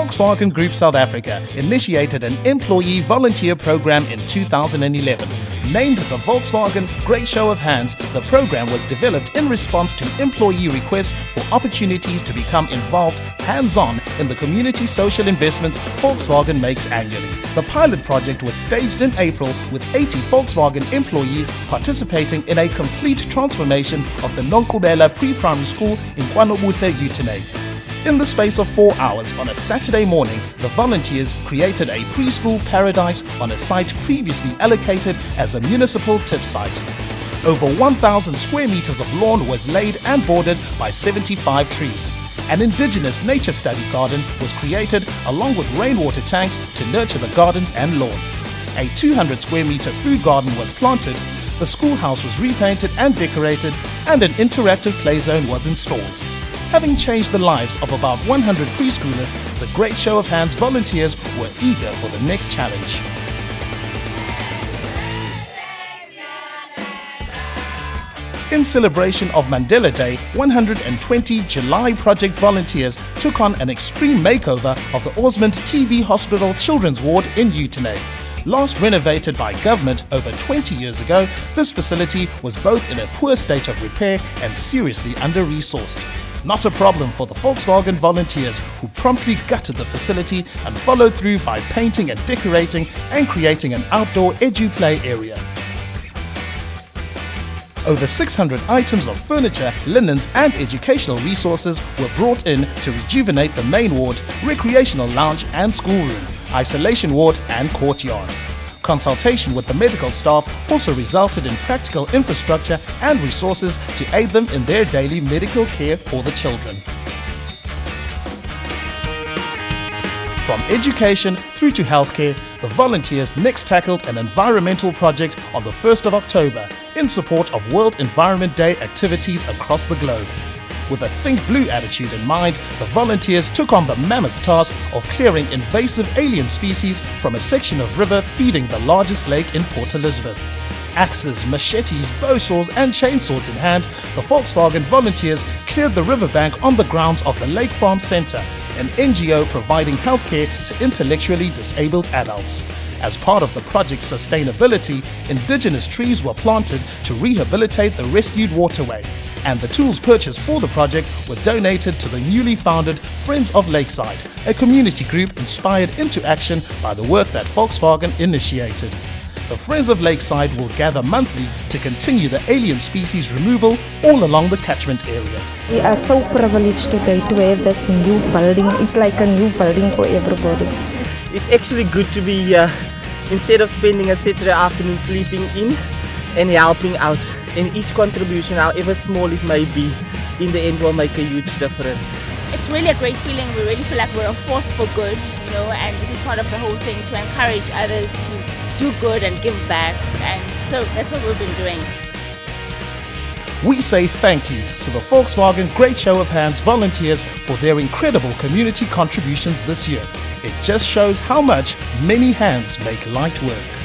Volkswagen Group South Africa initiated an employee volunteer program in 2011. Named the Volkswagen Great Show of Hands, the program was developed in response to employee requests for opportunities to become involved hands-on in the community social investments Volkswagen makes annually. The pilot project was staged in April with 80 Volkswagen employees participating in a complete transformation of the Nonkubela Pre-Primary School in KwaNobuhle, Uitenhage. In the space of 4 hours on a Saturday morning, the volunteers created a preschool paradise on a site previously allocated as a municipal tip site. Over 1,000 square meters of lawn was laid and bordered by 75 trees. An indigenous nature study garden was created along with rainwater tanks to nurture the gardens and lawn. A 200 square meter food garden was planted, the schoolhouse was repainted and decorated, and an interactive play zone was installed. Having changed the lives of about 100 preschoolers, the Great Show of Hands volunteers were eager for the next challenge. In celebration of Mandela Day, 120 July Project volunteers took on an extreme makeover of the Osmond TB Hospital Children's Ward in Uitenhage. Last renovated by government over 20 years ago, this facility was both in a poor state of repair and seriously under-resourced. Not a problem for the Volkswagen volunteers, who promptly gutted the facility and followed through by painting and decorating and creating an outdoor edu-play area. Over 600 items of furniture, linens and educational resources were brought in to rejuvenate the main ward, recreational lounge and schoolroom, isolation ward and courtyard. Consultation with the medical staff also resulted in practical infrastructure and resources to aid them in their daily medical care for the children. From education through to healthcare, the volunteers next tackled an environmental project on the 1st of October in support of World Environment Day activities across the globe. With a Think Blue attitude in mind, the volunteers took on the mammoth task of clearing invasive alien species from a section of river feeding the largest lake in Port Elizabeth. Axes, machetes, bow saws and chainsaws in hand, the Volkswagen volunteers cleared the riverbank on the grounds of the Lake Farm Centre, an NGO providing healthcare to intellectually disabled adults. As part of the project's sustainability, indigenous trees were planted to rehabilitate the rescued waterway, and the tools purchased for the project were donated to the newly founded Friends of Lakeside, a community group inspired into action by the work that Volkswagen initiated. The Friends of Lakeside will gather monthly to continue the alien species removal all along the catchment area. We are so privileged today to have this new building. It's like a new building for everybody. It's actually good to be here instead of spending a Saturday afternoon sleeping in and helping out. And each contribution, however small it may be, in the end will make a huge difference. It's really a great feeling. We really feel like we're a force for good, you know, and this is part of the whole thing, to encourage others to do good and give back, and so that's what we've been doing. We say thank you to the Volkswagen Great Show of Hands volunteers for their incredible community contributions this year. It just shows how much many hands make light work.